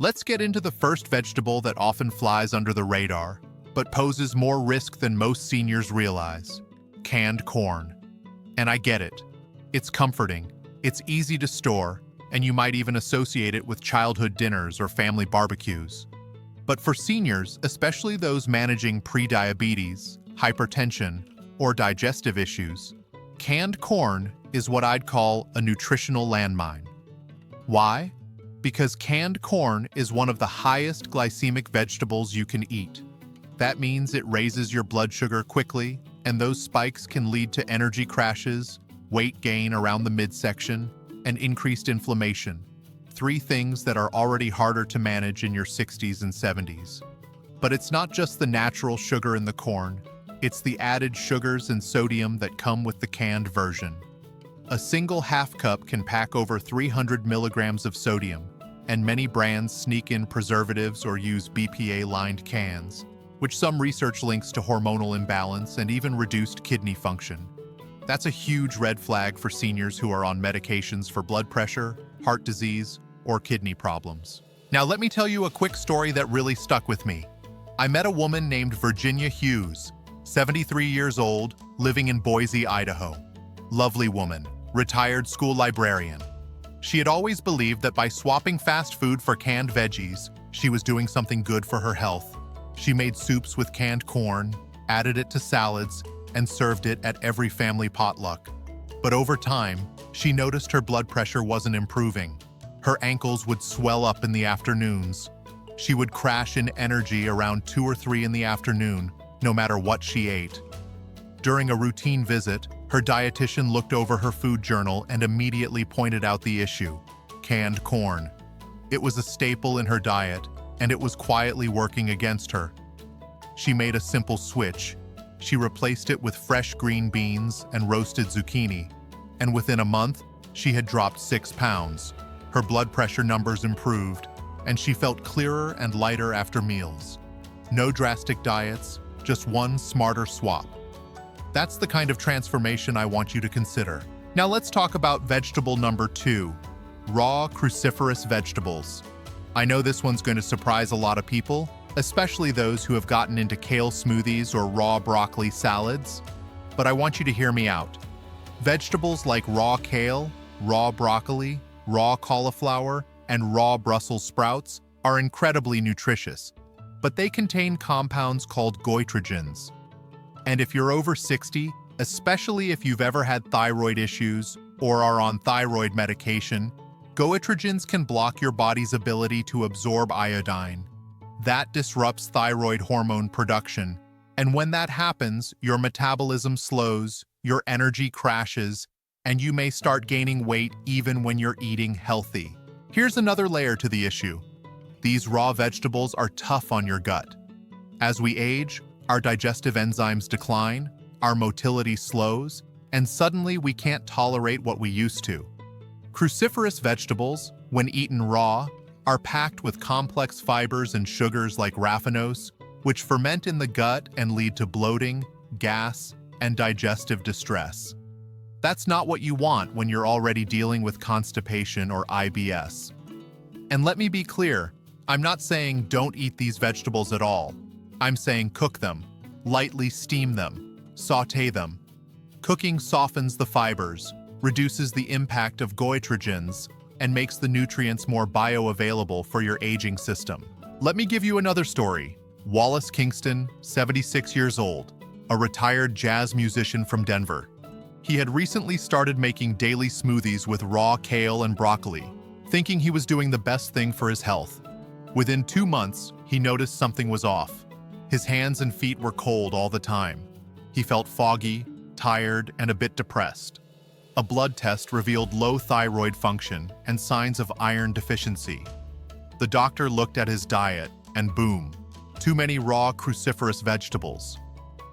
Let's get into the first vegetable that often flies under the radar, but poses more risk than most seniors realize: canned corn. And I get it. It's comforting, it's easy to store, and you might even associate it with childhood dinners or family barbecues. But for seniors, especially those managing prediabetes, hypertension, or digestive issues, canned corn is what I'd call a nutritional landmine. Why? Because canned corn is one of the highest glycemic vegetables you can eat. That means it raises your blood sugar quickly, and those spikes can lead to energy crashes, weight gain around the midsection, and increased inflammation. Three things that are already harder to manage in your 60s and 70s. But it's not just the natural sugar in the corn, it's the added sugars and sodium that come with the canned version. A single half cup can pack over 300 milligrams of sodium, and many brands sneak in preservatives or use BPA-lined cans, which some research links to hormonal imbalance and even reduced kidney function. That's a huge red flag for seniors who are on medications for blood pressure, heart disease, or kidney problems. Now let me tell you a quick story that really stuck with me. I met a woman named Virginia Hughes, 73 years old, living in Boise, Idaho. Lovely woman, retired school librarian. She had always believed that by swapping fast food for canned veggies, she was doing something good for her health. She made soups with canned corn, added it to salads, and served it at every family potluck. But over time, she noticed her blood pressure wasn't improving. Her ankles would swell up in the afternoons. She would crash in energy around 2 or 3 in the afternoon, no matter what she ate. During a routine visit, her dietitian looked over her food journal and immediately pointed out the issue: canned corn. It was a staple in her diet, and it was quietly working against her. She made a simple switch. She replaced it with fresh green beans and roasted zucchini, and within a month, she had dropped 6 pounds. Her blood pressure numbers improved, and she felt clearer and lighter after meals. No drastic diets, just one smarter swap. That's the kind of transformation I want you to consider. Now let's talk about vegetable number 2, raw cruciferous vegetables. I know this one's going to surprise a lot of people, especially those who have gotten into kale smoothies or raw broccoli salads. But I want you to hear me out. Vegetables like raw kale, raw broccoli, raw cauliflower, and raw Brussels sprouts are incredibly nutritious, but they contain compounds called goitrogens. And if you're over 60, especially if you've ever had thyroid issues or are on thyroid medication, goitrogens can block your body's ability to absorb iodine. That disrupts thyroid hormone production, and when that happens, your metabolism slows, your energy crashes, and you may start gaining weight even when you're eating healthy. Here's another layer to the issue. These raw vegetables are tough on your gut. As we age, our digestive enzymes decline, our motility slows, and suddenly we can't tolerate what we used to. Cruciferous vegetables, when eaten raw, are packed with complex fibers and sugars like raffinose, which ferment in the gut and lead to bloating, gas, and digestive distress. That's not what you want when you're already dealing with constipation or IBS. And let me be clear, I'm not saying don't eat these vegetables at all. I'm saying cook them, lightly steam them, sauté them. Cooking softens the fibers, reduces the impact of goitrogens, and makes the nutrients more bioavailable for your aging system. Let me give you another story. Wallace Kingston, 76 years old, a retired jazz musician from Denver. He had recently started making daily smoothies with raw kale and broccoli, thinking he was doing the best thing for his health. Within 2 months, he noticed something was off. His hands and feet were cold all the time. He felt foggy, tired, and a bit depressed. A blood test revealed low thyroid function and signs of iron deficiency. The doctor looked at his diet, and boom, too many raw cruciferous vegetables.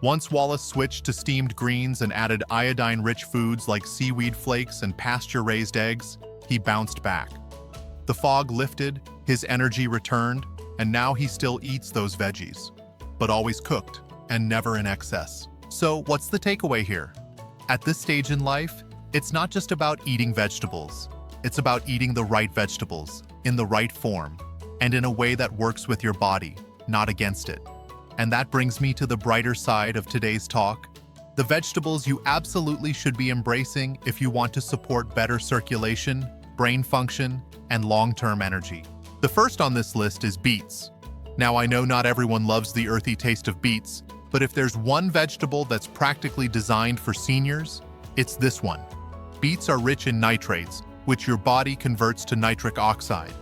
Once Wallace switched to steamed greens and added iodine-rich foods like seaweed flakes and pasture-raised eggs, he bounced back. The fog lifted, his energy returned, and now he still eats those veggies, but always cooked and never in excess. So what's the takeaway here? At this stage in life, it's not just about eating vegetables. It's about eating the right vegetables, in the right form. and in a way that works with your body, not against it. And that brings me to the brighter side of today's talk, the vegetables you absolutely should be embracing if you want to support better circulation, brain function, and long-term energy. The first on this list is beets. Now, I know not everyone loves the earthy taste of beets, but if there's one vegetable that's practically designed for seniors, it's this one. Beets are rich in nitrates, which your body converts to nitric oxide.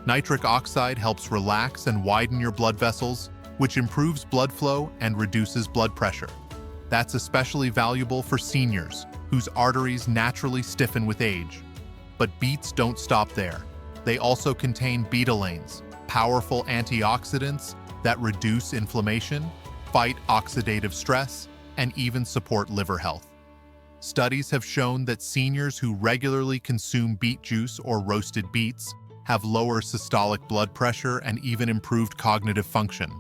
Nitric oxide helps relax and widen your blood vessels, which improves blood flow and reduces blood pressure. That's especially valuable for seniors, whose arteries naturally stiffen with age. But beets don't stop there. They also contain beta-lanes, powerful antioxidants that reduce inflammation, fight oxidative stress, and even support liver health. Studies have shown that seniors who regularly consume beet juice or roasted beets have lower systolic blood pressure and even improved cognitive function.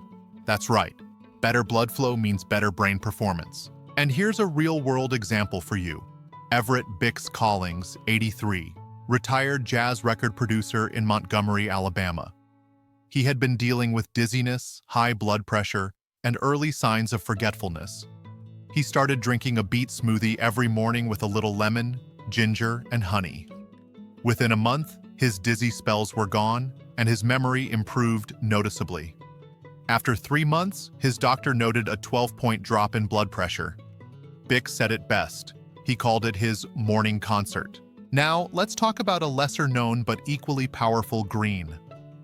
That's right, better blood flow means better brain performance. And here's a real-world example for you. Everett Bix Collings, 83, retired jazz record producer in Montgomery, Alabama. He had been dealing with dizziness, high blood pressure, and early signs of forgetfulness. He started drinking a beet smoothie every morning with a little lemon, ginger, and honey. Within a month, his dizzy spells were gone, and his memory improved noticeably. After 3 months, his doctor noted a 12-point drop in blood pressure. Bix said it best. He called it his morning concert. Now, let's talk about a lesser-known but equally powerful green,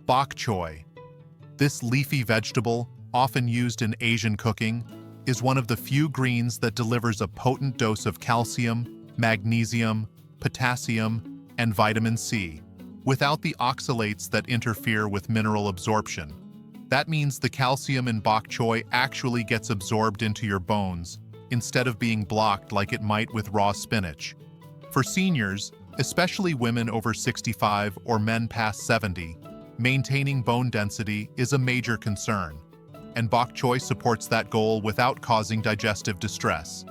bok choy. This leafy vegetable, often used in Asian cooking, is one of the few greens that delivers a potent dose of calcium, magnesium, potassium, and vitamin C, without the oxalates that interfere with mineral absorption. That means the calcium in bok choy actually gets absorbed into your bones, instead of being blocked like it might with raw spinach. For seniors, especially women over 65 or men past 70, maintaining bone density is a major concern, and bok choy supports that goal without causing digestive distress.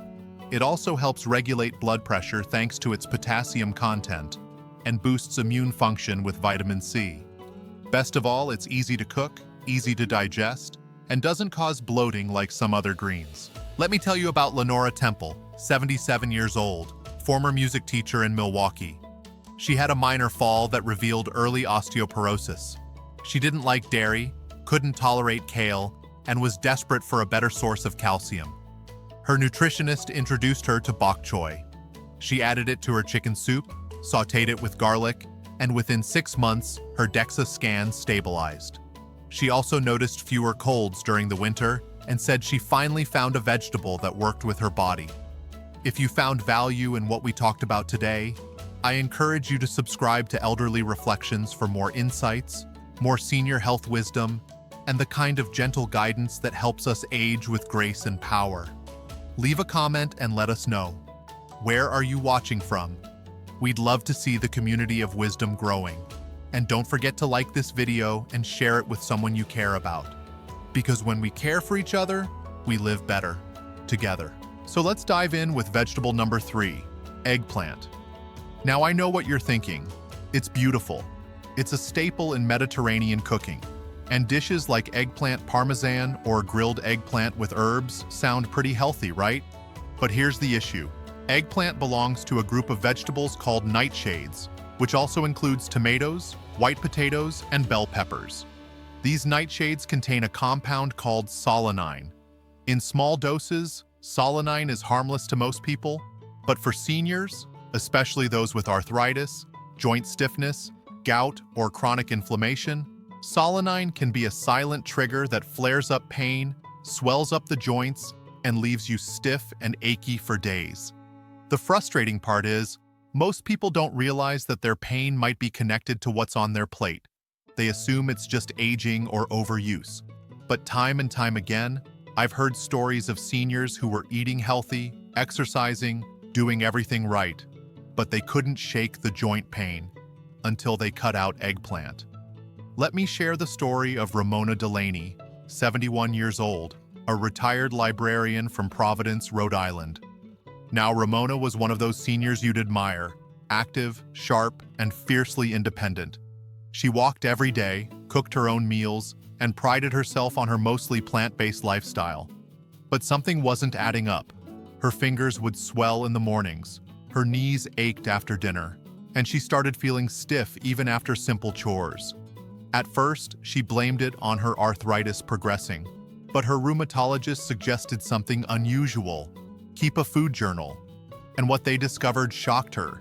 It also helps regulate blood pressure thanks to its potassium content, and boosts immune function with vitamin C. Best of all, it's easy to cook, easy to digest, and doesn't cause bloating like some other greens. Let me tell you about Lenora Temple, 77 years old, former music teacher in Milwaukee. She had a minor fall that revealed early osteoporosis. She didn't like dairy, couldn't tolerate kale, and was desperate for a better source of calcium. Her nutritionist introduced her to bok choy. She added it to her chicken soup, sautéed it with garlic, and within 6 months, her DEXA scan stabilized. She also noticed fewer colds during the winter and said she finally found a vegetable that worked with her body. If you found value in what we talked about today, I encourage you to subscribe to Elderly Reflections for more insights, more senior health wisdom, and the kind of gentle guidance that helps us age with grace and power. Leave a comment and let us know. Where are you watching from? We'd love to see the community of wisdom growing. And don't forget to like this video and share it with someone you care about. Because when we care for each other, we live better together. So let's dive in with vegetable number 3, eggplant. Now I know what you're thinking. It's beautiful. It's a staple in Mediterranean cooking. And dishes like eggplant parmesan or grilled eggplant with herbs sound pretty healthy, right? But here's the issue. Eggplant belongs to a group of vegetables called nightshades, which also includes tomatoes, white potatoes, and bell peppers. These nightshades contain a compound called solanine. In small doses, solanine is harmless to most people, but for seniors, especially those with arthritis, joint stiffness, gout, or chronic inflammation, solanine can be a silent trigger that flares up pain, swells up the joints, and leaves you stiff and achy for days. The frustrating part is, most people don't realize that their pain might be connected to what's on their plate. They assume it's just aging or overuse. But time and time again, I've heard stories of seniors who were eating healthy, exercising, doing everything right, but they couldn't shake the joint pain until they cut out eggplant. Let me share the story of Ramona Delaney, 71 years old, a retired librarian from Providence, Rhode Island. Now, Ramona was one of those seniors you'd admire, active, sharp, and fiercely independent. She walked every day, cooked her own meals, and prided herself on her mostly plant-based lifestyle. But something wasn't adding up. Her fingers would swell in the mornings, her knees ached after dinner, and she started feeling stiff even after simple chores. At first, she blamed it on her arthritis progressing, but her rheumatologist suggested something unusual: keep a food journal. And what they discovered shocked her.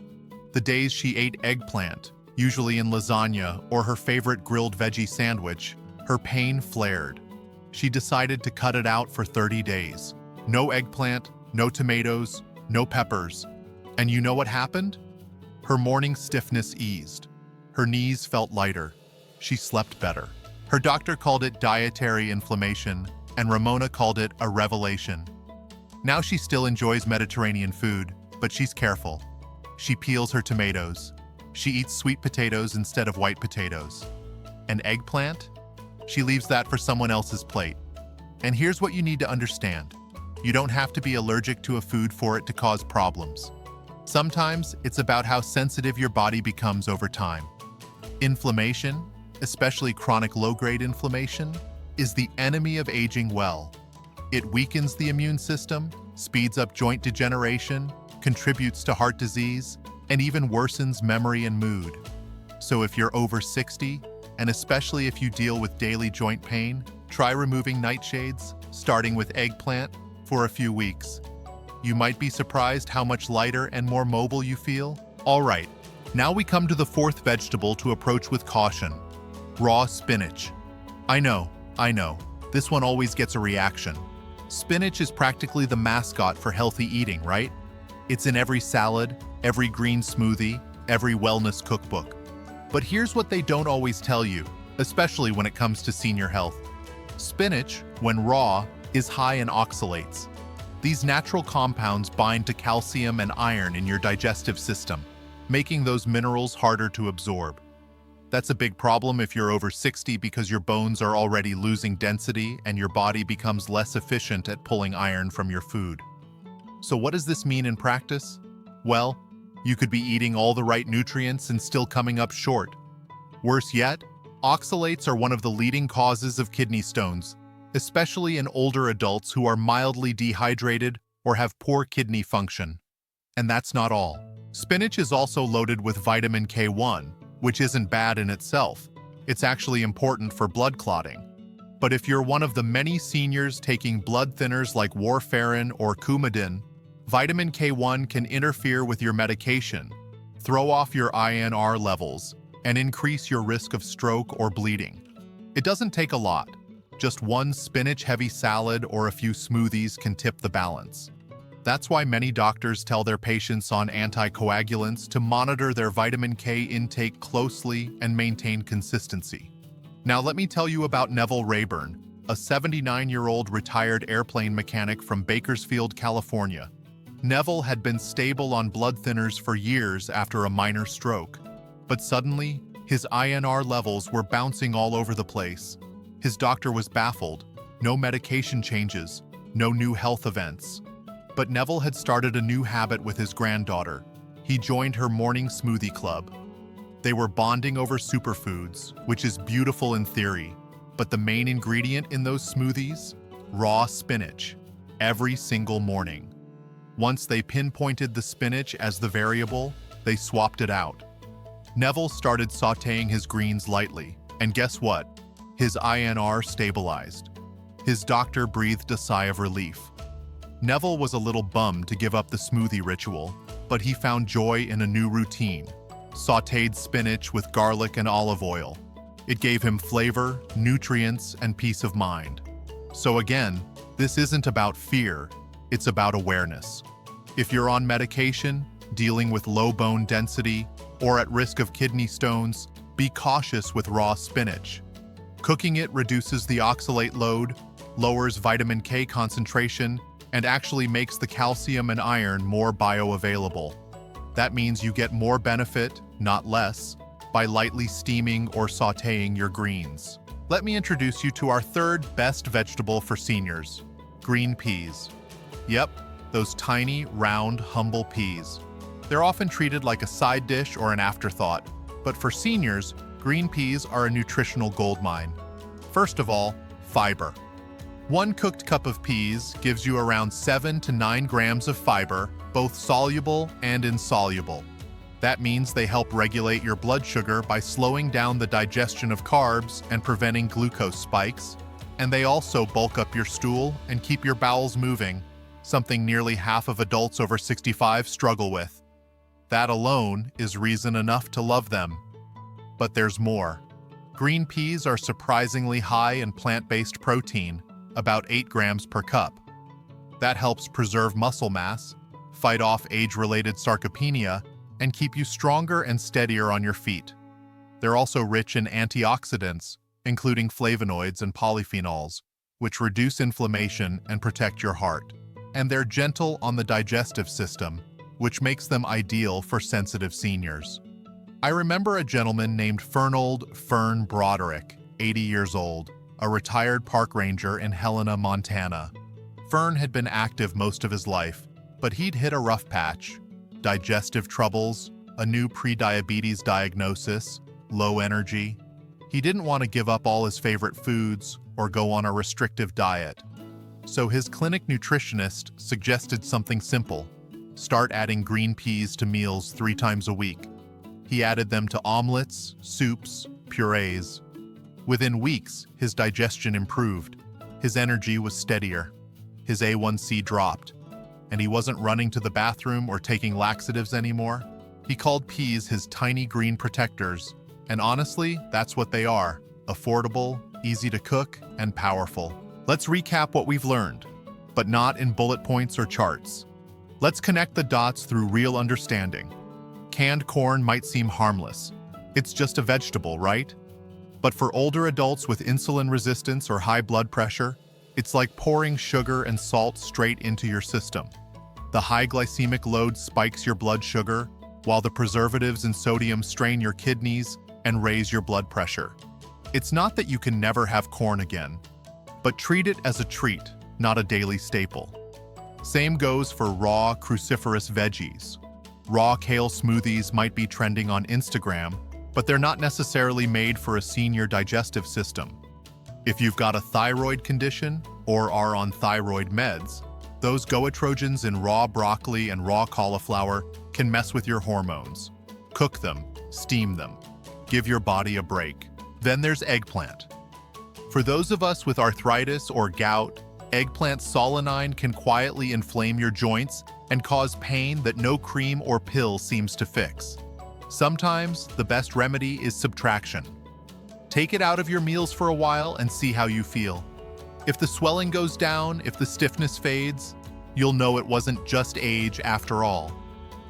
The days she ate eggplant, usually in lasagna or her favorite grilled veggie sandwich, her pain flared. She decided to cut it out for 30 days. No eggplant, no tomatoes, no peppers. And you know what happened? Her morning stiffness eased. Her knees felt lighter. She slept better. Her doctor called it dietary inflammation, and Ramona called it a revelation. Now she still enjoys Mediterranean food, but she's careful. She peels her tomatoes. She eats sweet potatoes instead of white potatoes. And eggplant? She leaves that for someone else's plate. And here's what you need to understand. You don't have to be allergic to a food for it to cause problems. Sometimes it's about how sensitive your body becomes over time. Inflammation, especially chronic low-grade inflammation, is the enemy of aging well. It weakens the immune system, speeds up joint degeneration, contributes to heart disease, and even worsens memory and mood. So if you're over 60, and especially if you deal with daily joint pain, try removing nightshades, starting with eggplant, for a few weeks. You might be surprised how much lighter and more mobile you feel. All right, now we come to the fourth vegetable to approach with caution: raw spinach. I know, this one always gets a reaction. Spinach is practically the mascot for healthy eating, right? It's in every salad, every green smoothie, every wellness cookbook. But here's what they don't always tell you, especially when it comes to senior health. Spinach, when raw, is high in oxalates. These natural compounds bind to calcium and iron in your digestive system, making those minerals harder to absorb. That's a big problem if you're over 60 because your bones are already losing density and your body becomes less efficient at pulling iron from your food. So what does this mean in practice? Well, you could be eating all the right nutrients and still coming up short. Worse yet, oxalates are one of the leading causes of kidney stones, especially in older adults who are mildly dehydrated or have poor kidney function. And that's not all. Spinach is also loaded with vitamin K1, which isn't bad in itself. It's actually important for blood clotting. But if you're one of the many seniors taking blood thinners like warfarin or Coumadin, vitamin K1 can interfere with your medication, throw off your INR levels, and increase your risk of stroke or bleeding. It doesn't take a lot. Just one spinach-heavy salad or a few smoothies can tip the balance. That's why many doctors tell their patients on anticoagulants to monitor their vitamin K intake closely and maintain consistency. Now let me tell you about Neville Rayburn, a 79-year-old retired airplane mechanic from Bakersfield, California. Neville had been stable on blood thinners for years after a minor stroke, but suddenly, his INR levels were bouncing all over the place. His doctor was baffled. No medication changes, no new health events. But Neville had started a new habit with his granddaughter. He joined her morning smoothie club. They were bonding over superfoods, which is beautiful in theory, but the main ingredient in those smoothies? Raw spinach, every single morning. Once they pinpointed the spinach as the variable, they swapped it out. Neville started sautéing his greens lightly, and guess what? His INR stabilized. His doctor breathed a sigh of relief. Neville was a little bummed to give up the smoothie ritual, but he found joy in a new routine: sautéed spinach with garlic and olive oil. It gave him flavor, nutrients, and peace of mind. So again, this isn't about fear, it's about awareness. If you're on medication, dealing with low bone density, or at risk of kidney stones, be cautious with raw spinach. Cooking it reduces the oxalate load, lowers vitamin K concentration, and actually makes the calcium and iron more bioavailable. That means you get more benefit, not less, by lightly steaming or sautéing your greens. Let me introduce you to our third best vegetable for seniors: green peas. Yep, those tiny, round, humble peas. They're often treated like a side dish or an afterthought, but for seniors, Green peas are a nutritional goldmine. First of all, fiber. One cooked cup of peas gives you around 7 to 9 grams of fiber, both soluble and insoluble. That means they help regulate your blood sugar by slowing down the digestion of carbs and preventing glucose spikes, and they also bulk up your stool and keep your bowels moving, something nearly half of adults over 65 struggle with. That alone is reason enough to love them. But there's more. Green peas are surprisingly high in plant-based protein, about 8 grams per cup. That helps preserve muscle mass, fight off age-related sarcopenia, and keep you stronger and steadier on your feet. They're also rich in antioxidants, including flavonoids and polyphenols, which reduce inflammation and protect your heart. And they're gentle on the digestive system, which makes them ideal for sensitive seniors. I remember a gentleman named Fern Broderick, 80 years old, a retired park ranger in Helena, Montana. Fern had been active most of his life, but he'd hit a rough patch. Digestive troubles, a new prediabetes diagnosis, low energy. He didn't want to give up all his favorite foods or go on a restrictive diet. So his clinic nutritionist suggested something simple. Start adding green peas to meals 3 times a week. He added them to omelets, soups, purees. Within weeks, his digestion improved. His energy was steadier. His A1C dropped. And he wasn't running to the bathroom or taking laxatives anymore. He called peas his tiny green protectors. And honestly, that's what they are. Affordable, easy to cook, and powerful. Let's recap what we've learned, but not in bullet points or charts. Let's connect the dots through real understanding. Canned corn might seem harmless. It's just a vegetable, right? But for older adults with insulin resistance or high blood pressure, it's like pouring sugar and salt straight into your system. The high glycemic load spikes your blood sugar, while the preservatives and sodium strain your kidneys and raise your blood pressure. It's not that you can never have corn again, but treat it as a treat, not a daily staple. Same goes for raw, cruciferous veggies. Raw kale smoothies might be trending on Instagram, but they're not necessarily made for a senior digestive system. If you've got a thyroid condition or are on thyroid meds, those goitrogens in raw broccoli and raw cauliflower can mess with your hormones. Cook them, steam them, give your body a break. Then there's eggplant. For those of us with arthritis or gout, eggplant solanine can quietly inflame your joints and cause pain that no cream or pill seems to fix. Sometimes the best remedy is subtraction. Take it out of your meals for a while and see how you feel. If the swelling goes down, if the stiffness fades, you'll know it wasn't just age after all.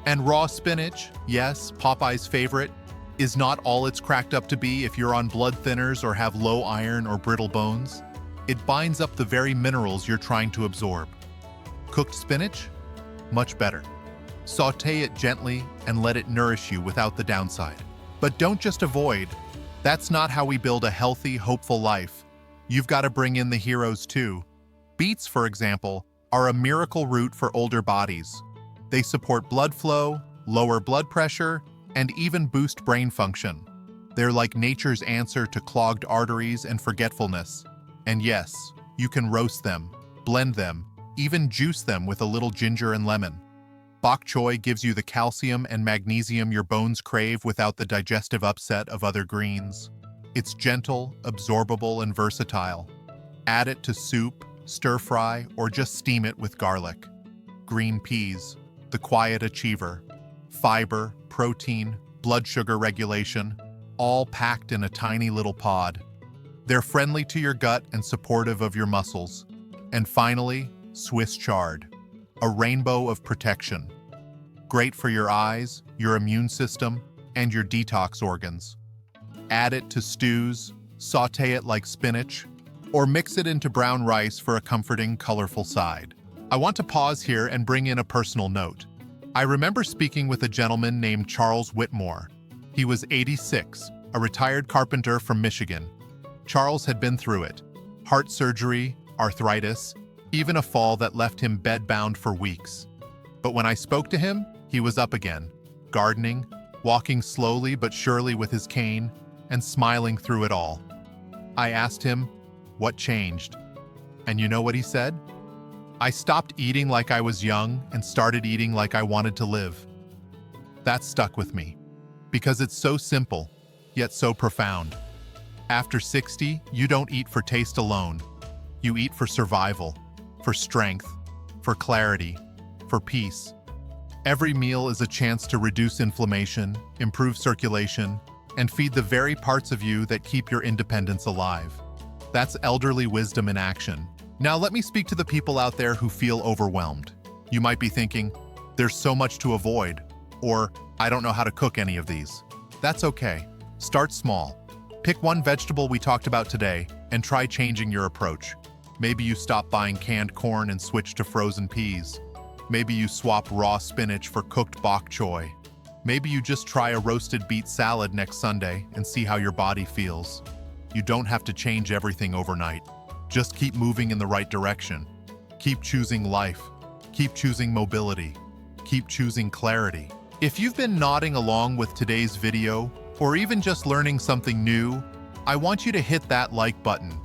And raw spinach, yes, Popeye's favorite, is not all it's cracked up to be if you're on blood thinners or have low iron or brittle bones. It binds up the very minerals you're trying to absorb. Cooked spinach? Much better. Sauté it gently and let it nourish you without the downside. But don't just avoid. That's not how we build a healthy, hopeful life. You've got to bring in the heroes too. Beets, for example, are a miracle root for older bodies. They support blood flow, lower blood pressure, and even boost brain function. They're like nature's answer to clogged arteries and forgetfulness. And yes, you can roast them, blend them, even juice them with a little ginger and lemon. Bok choy gives you the calcium and magnesium your bones crave without the digestive upset of other greens. It's gentle, absorbable, and versatile. Add it to soup, stir-fry, or just steam it with garlic. Green peas, the quiet achiever. Fiber, protein, blood sugar regulation, all packed in a tiny little pod. They're friendly to your gut and supportive of your muscles. And finally, Swiss chard, a rainbow of protection. Great for your eyes, your immune system, and your detox organs. Add it to stews, sauté it like spinach, or mix it into brown rice for a comforting, colorful side. I want to pause here and bring in a personal note. I remember speaking with a gentleman named Charles Whitmore. He was 86, a retired carpenter from Michigan. Charles had been through it. Heart surgery, arthritis, even a fall that left him bedbound for weeks. But when I spoke to him, he was up again, gardening, walking slowly but surely with his cane, and smiling through it all. I asked him, what changed? And you know what he said? I stopped eating like I was young and started eating like I wanted to live. That stuck with me, because it's so simple, yet so profound. After 60, you don't eat for taste alone. You eat for survival, for strength, for clarity, for peace. Every meal is a chance to reduce inflammation, improve circulation, and feed the very parts of you that keep your independence alive. That's elderly wisdom in action. Now let me speak to the people out there who feel overwhelmed. You might be thinking, there's so much to avoid, or I don't know how to cook any of these. That's okay. Start small. Pick one vegetable we talked about today and try changing your approach. Maybe you stop buying canned corn and switch to frozen peas. Maybe you swap raw spinach for cooked bok choy. Maybe you just try a roasted beet salad next Sunday and see how your body feels. You don't have to change everything overnight. Just keep moving in the right direction. Keep choosing life. Keep choosing mobility. Keep choosing clarity. If you've been nodding along with today's video, or even just learning something new, I want you to hit that like button.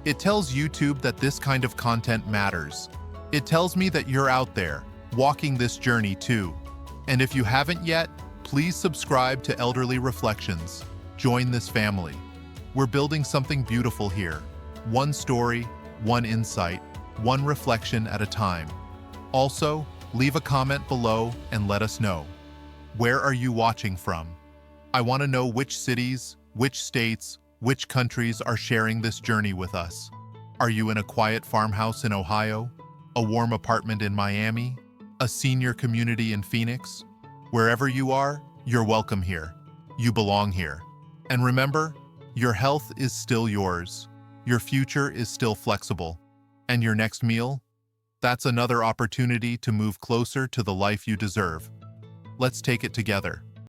It tells YouTube that this kind of content matters. It tells me that you're out there, walking this journey too. And if you haven't yet, please subscribe to Elderly Reflections. Join this family. We're building something beautiful here. One story, one insight, one reflection at a time. Also, leave a comment below and let us know. Where are you watching from? I want to know which cities, which states, which countries are sharing this journey with us. Are you in a quiet farmhouse in Ohio? A warm apartment in Miami? A senior community in Phoenix? Wherever you are, you're welcome here. You belong here. And remember, your health is still yours. Your future is still flexible. And your next meal? That's another opportunity to move closer to the life you deserve. Let's take it together.